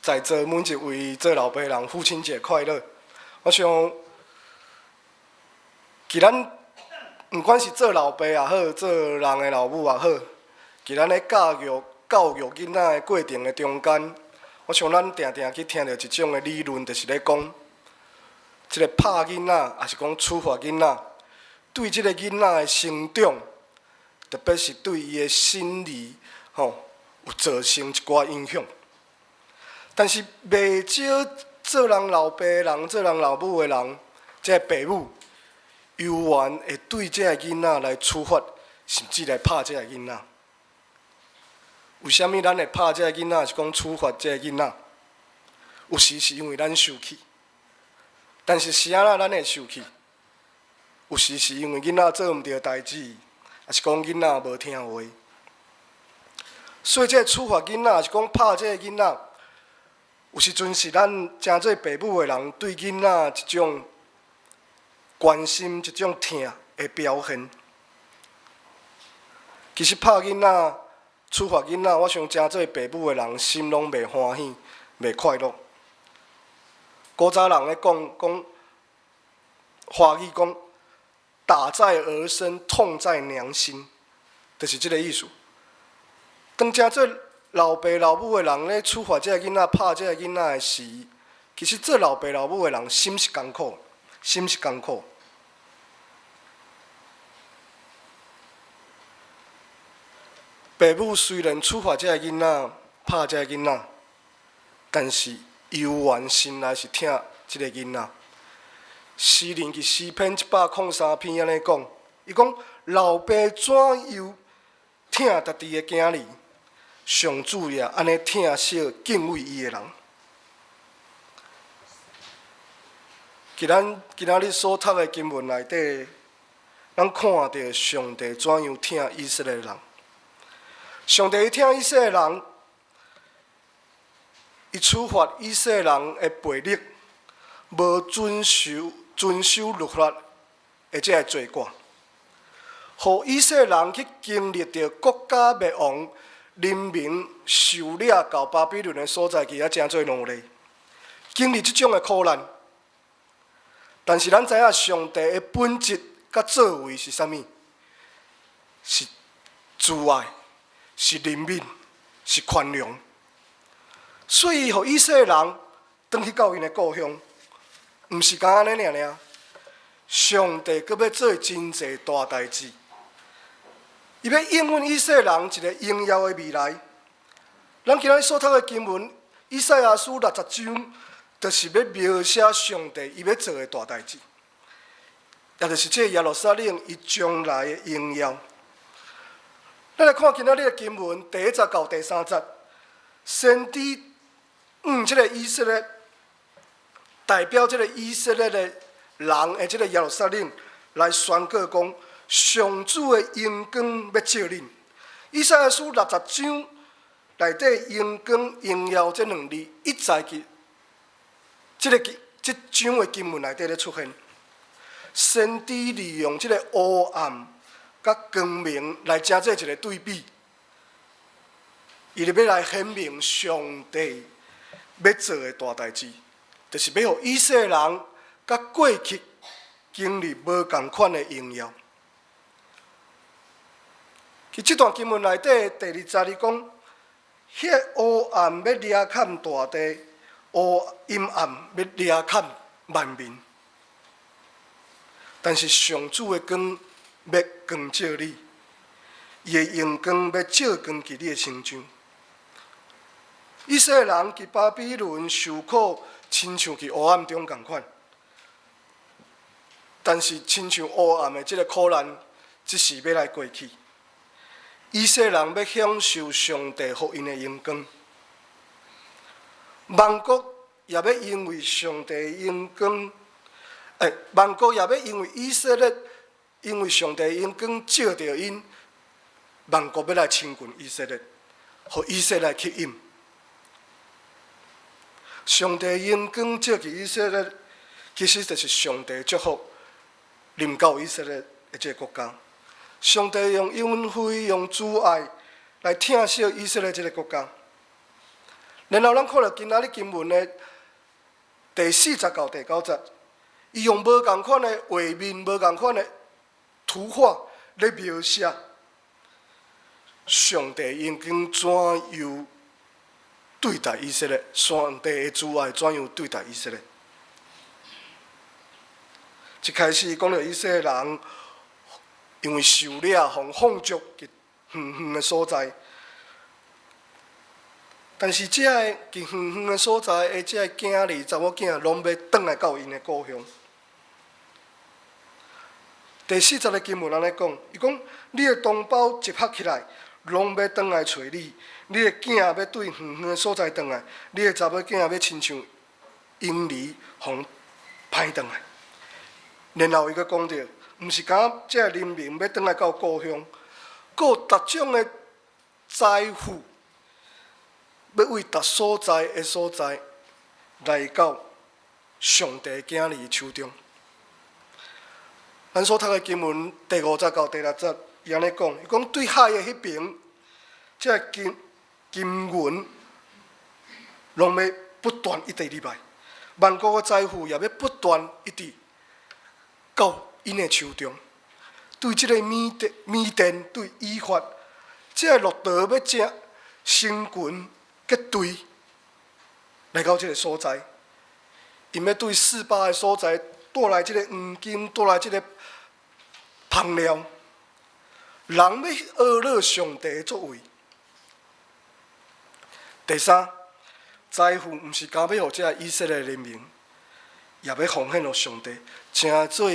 在座每一位做老爸人父亲节快乐！我想，伫咱毋管是做老爸也好，做人的老母也好，伫咱咧教育囡仔的过程的中间，我想咱定定去听到一种的理论，就是咧讲，即个拍囡仔，也是讲处罚囡仔，对即个囡仔的成长，特别是对伊的心理，有造成一寡影响。但是袂少做人老爸的人、做人老母的人，即个爸母，犹原会对即个囡仔来处罚，甚至来拍即个囡仔。为虾米咱会拍即个囡仔，是讲处罚即个囡仔？有时是因为咱生气，但是是安怎咱会生气？有时是因为囡仔做毋对代志，也是讲囡仔无听话。所以即个处罚囡仔，也是讲拍即个囡仔。有时阵是咱诚做爸母的人对囡仔一种关心、一种疼的表现。其实拍囡仔、处罚囡仔，我想诚做爸母的人心拢袂欢喜、袂快乐。古早人咧讲华语讲，打在儿身，痛在娘心，就是即个意思。当诚做老爸老母的人咧处罚即个囡仔、拍即个囡仔的时，其实做老爸老母的人心是艰苦，心是艰苦。爸母虽然处罚即个囡仔、拍即个囡仔，但是犹原心内是疼即个囡仔。诗人伫诗篇103篇安尼讲，伊讲老爸怎样疼家己的囝儿？上主也安尼疼惜敬畏伊的人。今仔日所读的经文内底，咱看到上帝怎样疼以色列人。上帝疼以色列人，伊处罚以色列人的悖逆，无遵守律法的这个罪过，互以色列人去经历着国家灭亡。人民受掠到巴比伦的所在去，也诚侪努力，经历即种的苦难。但是咱知影上帝的本质甲作为是啥物？是慈爱，是怜悯，是宽容。所以，互以色列人转去到因的故乡，毋是干安尼尔。上帝阁要做真侪大代志。伊要应允以色列人一个荣耀的未来。咱今日所读的经文，以赛亚书60章，就是要描写上帝伊要做的大代志，也就是这耶路撒冷伊将来的荣耀。咱来看今仔日的经文第1节到第3节，先知这个以色列代表这个以色列的人的这个耶路撒冷来宣告讲。上主的荣光要照恁，以赛亚书60章内底荣光荣耀这两字一再去，这章的经文内底咧出现。先知利用这个黑暗甲光明来成做一个对比，伊就要来显明上帝要做的大代志，就是要互以色列人甲过去经历无同款的荣耀。伫这段经文内底第2节里讲，迄黑暗要掠砍大地，阴暗要掠砍万民。但是上主的光要光照你，伊的荣光要照光伫你的心上。以色列人伫巴比伦受苦，亲像伫黑暗中共款。但是亲像黑暗的这个苦难，只是要来过去。以色列人要享受上帝福音的荣光，万国也要因为上帝的荣光，万国也要因为以色列，因为上帝的荣光照着因，万国要来亲近以色列，互以色列吸引。上帝的荣光照去以色列，其实就是上帝的祝福临到以色列的这个国家。上帝用恩惠、用慈爱来疼惜以色列这个国家。然后咱看到今仔日经文的第40到第9节，伊用无共款的画面、无共款的图画来描写上帝已经怎样对待以色列，上帝的慈爱怎样对待以色列。一开始讲到以色列人因为受掠，互放逐去远远的所在，但是这个去远远的所在的这个囝儿、查某囝，拢要转来到因的故乡。第40个经文安尼讲，伊讲你的同胞集合起来，拢要转来找你；你的囝要对远远的所在转来，你的查某囝要亲像婴儿，互歹转来。然后伊阁讲着，毋是讲这个人民要转来到故乡，阁有逐种的财富，要为逐所在的所在来到上帝囝儿的手中。咱所读的经文第50到第6节，伊安尼讲，伊讲对海的迄边，这金银拢要不断一直入来，万国的财富也要不断一直到因的手中。对这个米甸、对以法，这个骆驼要正成群结队来到这个所在，因要对400个所在带来这个黄金，带来这个香料，人要学乐上帝的作为。第三，财富毋是讲要互这个以色列人民，也要奉献予上帝，成做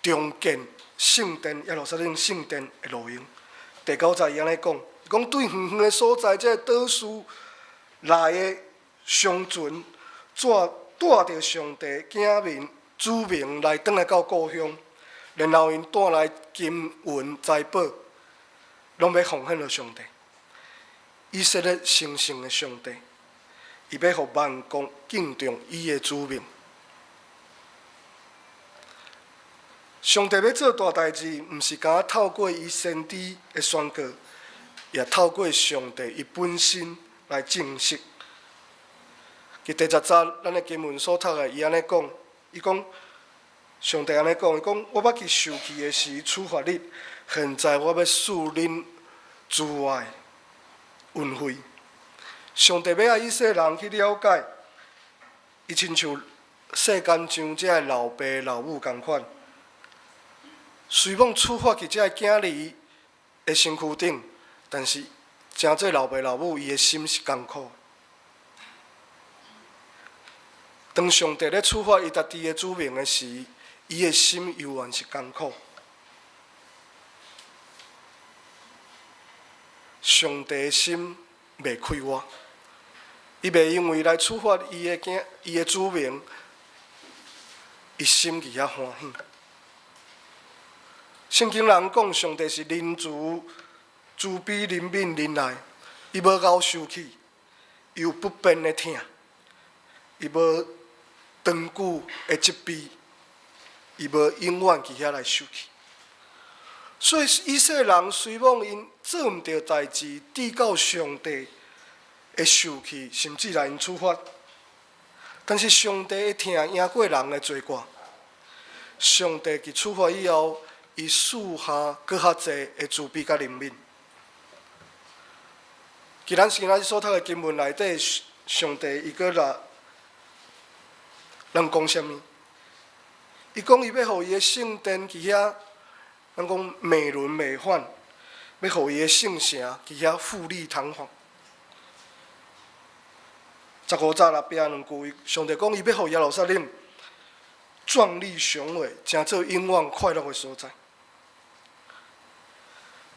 重建圣殿耶路撒冷圣殿的路用。第9节伊安尼讲，讲对远远的所在，这个岛屿来的乡村，怎带着上帝子民子民来转来到故乡，然后因带来金银财宝，拢要奉献予上帝。以色列神圣的上帝，伊要互万国敬重伊的子民。上帝要做大代志，毋是敢透过伊先知的宣告，也透过上帝伊本身来证实。伫第10节，咱的经文所读的，伊安尼讲，伊讲上帝安尼讲，伊讲我捌去受气的时处罚你，现在我要赐恁慈爱恩惠。上帝要让以色列人去了解，伊亲像世间上这个老爸老母共款，虽讲处罚伫这个囝儿的身躯顶，但是真做老爸老母，伊的心是艰苦。当上帝咧处罚伊家己的子民的时，伊的心犹原是艰苦。上帝的心袂开活，伊袂因为来处罚伊的子民，伊心伫遐欢喜。圣经人讲，上帝是仁慈、慈悲、怜悯、仁爱，伊无熬受气，伊有不变的疼，伊无长久的责备，伊无永远伫遐来受气。所以以色列人虽望因做毋到代志，抵到上帝的受气，甚至来因处罚，但是上帝的疼赢过人的罪过。上帝伫处罚以后，伊赐下搁较济的慈悲甲怜悯。伫咱今仔所读的经文内底，上帝伊搁来咱讲啥物？伊讲伊要互伊的圣殿伫遐，咱讲美轮美奂，要互伊的圣城伫遐富丽堂皇。15节内壁两句，上帝讲伊要互耶路撒冷壮丽雄伟，成做永远快乐的所在。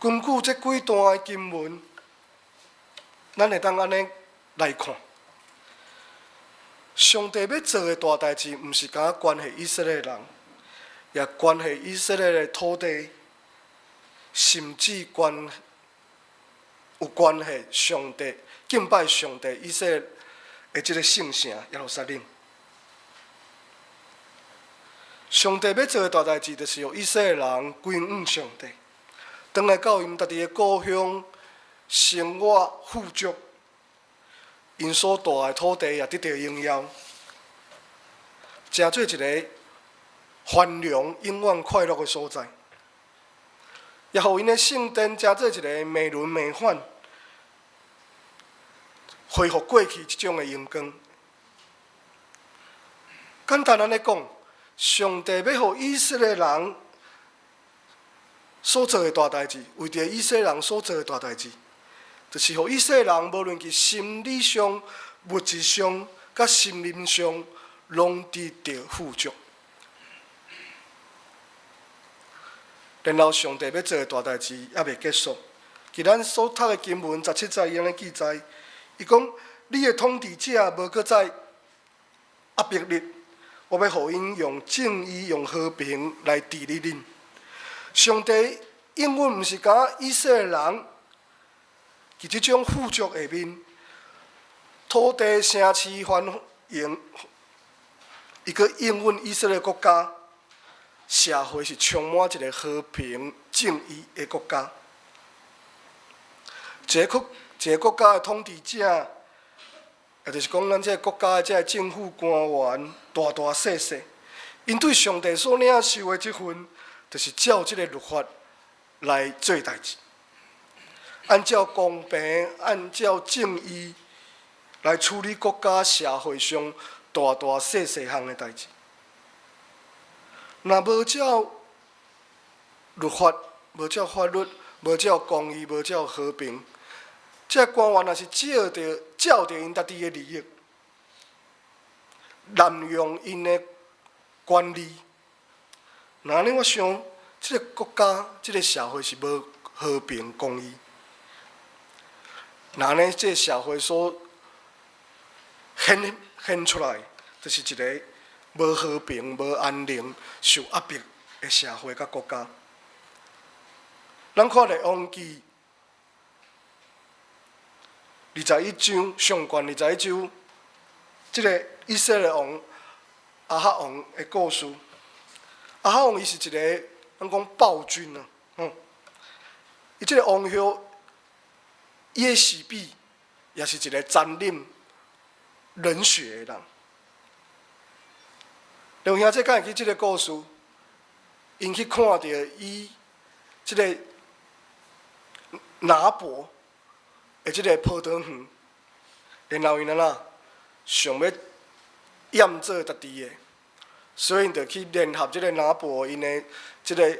根据这几段的经文，咱会当安尼来看。上帝要做的大代志，毋是敢关系以色列人，也关系以色列的土地，甚至有关系上帝敬拜上帝以色列的这个圣城耶路撒冷。上帝要做的大代志，就是由以色列人归向上帝，转来到因家己的故乡，生活富足，因所住的土地也得到荣耀，成做一个繁荣、永远快乐的所在，也互因的圣殿成做一个美轮美奂、恢复过去即种的阳光。简单安尼讲，上帝要互以色列人所做的大代志，为着以色列人所做的大代志，就是互以色列人无论其心理上、物质上、甲心灵上，拢得到富足。然后上帝要做的大代志还未结束，伫咱所读的经文17节伊安尼记载，伊讲：你的统治者无搁再压迫你，我要互因用正义、用和平来治理恁。上帝永远毋是甲以色列人伫即种富足下面，土地城市繁荣，伊搁应允以色列国家社会是充满一个和平正义的国家。一个国家的统治者，也就是讲咱这个国家的这政府官员大大小小，因对上帝所领受的这份，就是照这个律法来做代志，按照公平、按照正义来处理国家社会上大大小小项的代志。若无照律法，无照法律，无照公义，无照和平，这官员若是照着因家己的利益，滥用因的权利，那安尼我想，这个国家、这个社会是无和平公义。那安尼，这个社会所显出来，就是一个无和平、无安宁、受压迫的社会甲国家。咱看咧王记21章上卷21章，即个以色列王亚哈王的故事。亚哈王伊是一个咱讲暴君啊，伊即个王后耶洗比也是一个沾染人血的人。两兄弟敢会记即个故事？因去看到伊即个拿伯的即个葡萄园，然后因想要验做家己的，所以因就去联合即个拿伯因的即个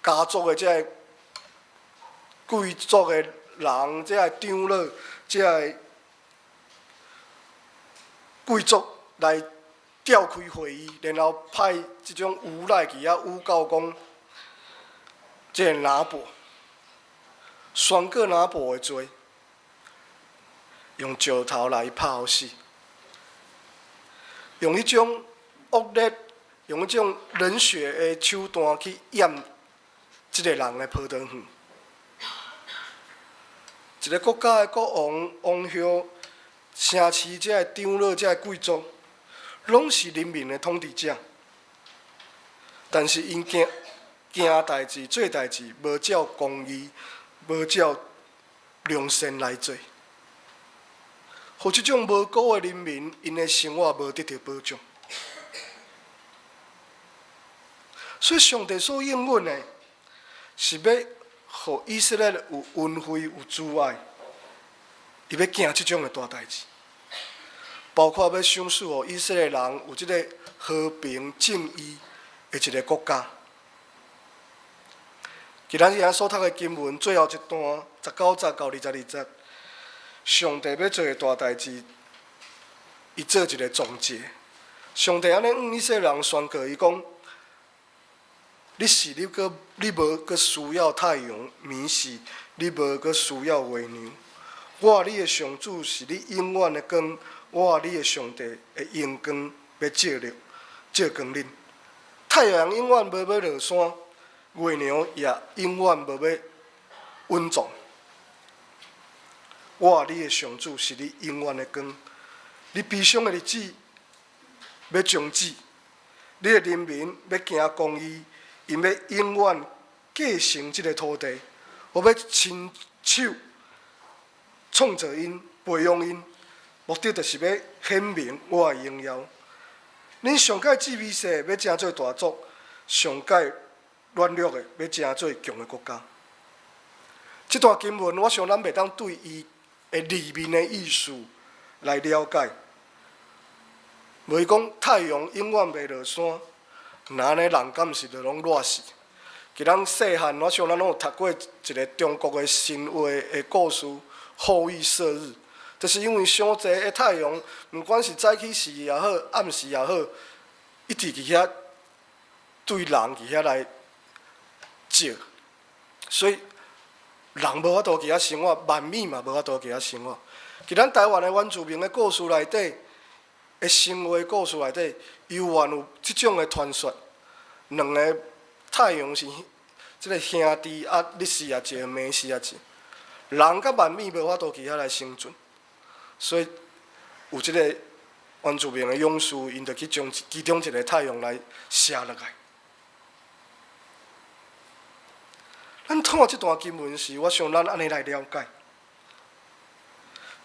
家族的即个贵族的人，即个长老，即个贵族来召开会议，然后派即种诬赖去诬告讲，即个拿伯宣告拿伯的罪，用石头来拍死，用迄种恶劣、用迄种冷血的手段去验即个人的葡萄园。一个国家的国王、王后、城市这个长老、这个贵族，拢是人民的统治者，但是因行代志、做代志，无照公义、无照良善来做，互即种无辜的人民，因的生活无得到保障。所以上帝所应允的，是要互以色列有恩惠、有慈爱，伊要行即种的大代志，包括要赏赐互以色列人有即个和平正义的一个国家。今咱现所读的经文最后一段19节到22节，上帝要做的大代志，伊做一个总结。上帝安尼向以色列人宣告，伊讲：你无搁需要太阳明示，你无搁需要月亮。我你的上主是你永远的光，我你的上帝的阳光要照光恁。太阳永远无要落山，月亮也永远无要稳重。我你的上主是你永远的光，你悲伤的日子要终止，你的人民要行公义，因要永远继承这个土地，我要亲手创造因、培养因，目的就是要显明我的荣耀。恁上界智美世要成做大族，上界软弱的要成做强的国家。这段经文，我想咱袂当对伊的里面的意思来了解。袂讲太阳永远袂落山，那安尼人敢毋是就拢热死？其咱细汉，我想咱拢有读过一个中国的神话的故事《后羿射日》，就是因为伤济的太阳，毋管是早起时也好，暗时也好，一直伫遐对人伫遐来照，所以人无法度伫遐生活，万米嘛无法度伫遐生活。伫咱台湾的原住民的故事内底，的神话故事内底，永远有即种的传说，两个太阳是即个兄弟啊，日时也一，暝时也一，人甲万米无法度伫遐来生存，所以有即个原住民的勇士，因着去将其中一个太阳来射落来。咱看即段经文时，我想咱安尼来了解。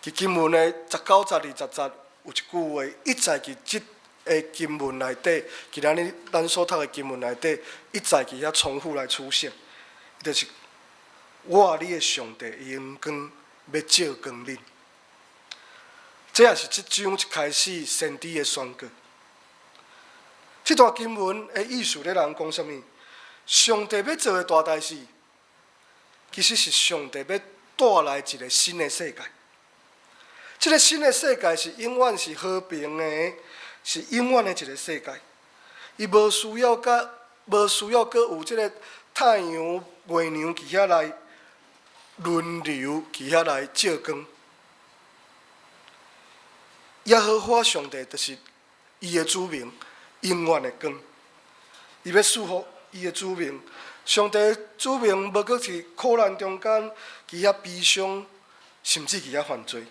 伫经文的19、22、30有一句话，一再伫即个经文内底，其咱所读的经文内底，一再伫遐重复来出现，就是我你的上帝阳光要照光恁。这也是即章一开始先知的宣告。这段经文的意思咧，人讲啥物？上帝要做的大代志，其实是上帝要带来一个新的世界。这个新的世界是永远是和平的，是永远的一个世界。伊无需要搁有这个太阳、月亮伫遐来轮流伫遐来照光。耶和华上帝就是伊的子民，永远的光。伊要赐福伊的子民，上帝的子民无搁是苦难中间伫遐悲伤，甚至伫遐犯罪。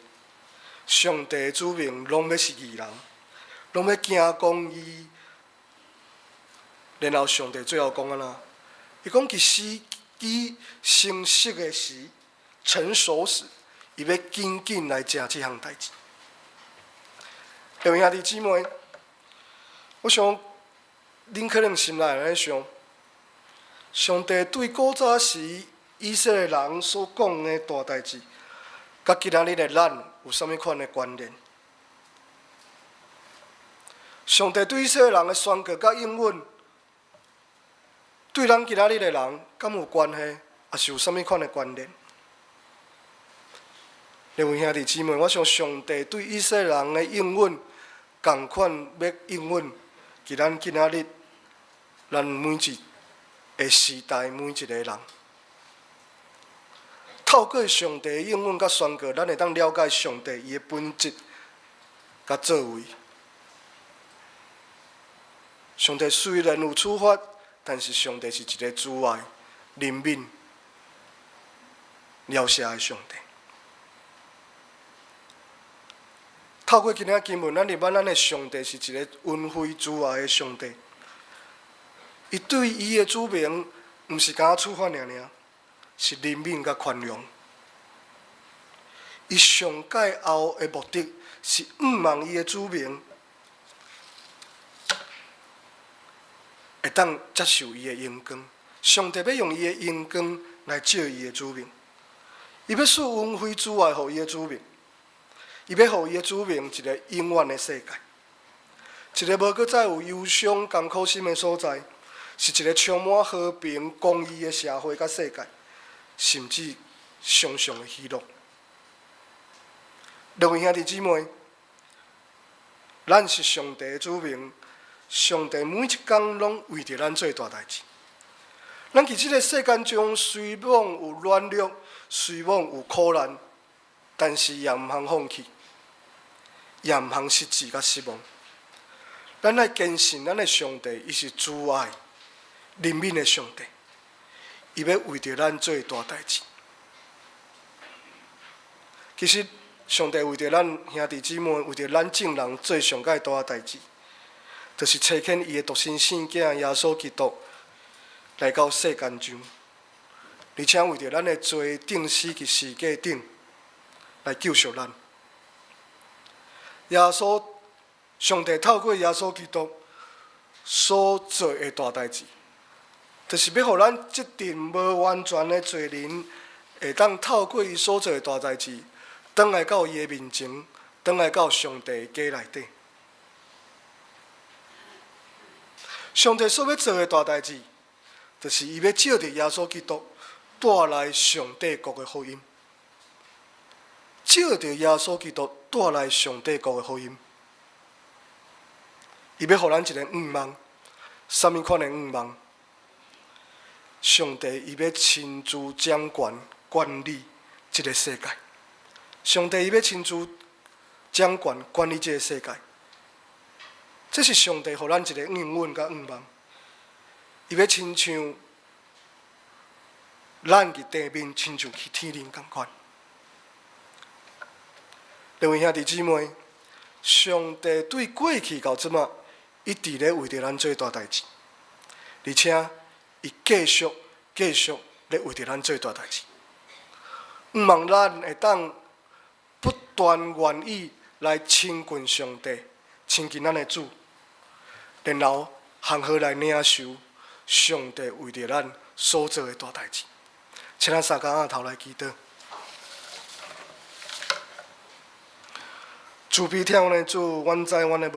上帝的子民拢要是义人，拢要行公义。然后上帝最后讲安怎？伊讲其时机成熟的时，成熟时，伊要紧紧来成这项代志。各位兄弟姊妹，我想恁可能心内安尼想，上帝对古早时以色列人所讲的大代志，甲今仔日的咱有啥物款的关联？上帝对以色列人的宣告甲应允，对咱今仔日的人敢有关系，还是有啥物款的关联？各位兄弟姊妹，我想上帝对以色列人的应允，同款要应允，伫咱今仔日，咱每一个时代每一个人。透过上帝的应允甲宣告，咱会当了解上帝伊的本质甲作为。上帝虽然有处罚，但是上帝是一个慈爱、怜悯、了赦的上帝。透过今仔经文，咱入捌咱的上帝是一个恩惠慈爱的上帝。伊对伊的子民，毋是敢处罚尔，是怜悯甲宽容。伊上界后的目的是毋望伊的子民会当接受伊的阳光。上帝要用伊的阳光来照伊的子民，伊要赐恩惠慈爱予伊的子民，伊要予伊的子民一个永远的世界，一个无搁再有忧伤、艰苦心的所在。是一个充满和平、公义的社会甲世界，甚至常常的喜乐。各位兄弟姊妹，咱是上帝的子民，上帝每一天拢为着咱做大代志。咱伫即个世间中，虽往有软弱，虽往有苦难，但是也毋通放弃，也毋通失志甲失望。咱来坚信，咱的上帝伊是慈爱、怜悯的上帝，伊要为着咱做大代志。其实，上帝为着咱兄弟姊妹，为着咱众人做上界大代志，就是差遣伊的独生圣囝耶稣基督来到世间中，而且为着咱的罪定死伫世界顶来救赎咱。耶稣，上帝透过耶稣基督所做的大代志，就是要互咱即阵无完全的罪人，会当透过伊所做的大代志，转来到伊的面前，转来到上帝的家内底。上帝所要做的大代志，就是伊要借着耶稣基督带来上帝国的福音，借着耶稣基督带来上帝国的福音。伊要互咱一个愿望，什么款的愿望？上帝伊要亲自掌权管理这个世界。上帝伊要亲自掌权管理这个世界。这是上帝互咱一个应允甲愿望。伊要亲像咱伫地面，亲像去天灵共款。各位兄弟姊妹，上帝对过去到即马一直咧为着咱做大代志，而且伊继续咧为着咱做大代志。毋望咱会当不断愿意来亲近上帝，亲近咱的主，然后行好来领受上帝为着咱所做的大代志。请咱三工仔头来祈祷。慈悲天的主，阮知阮的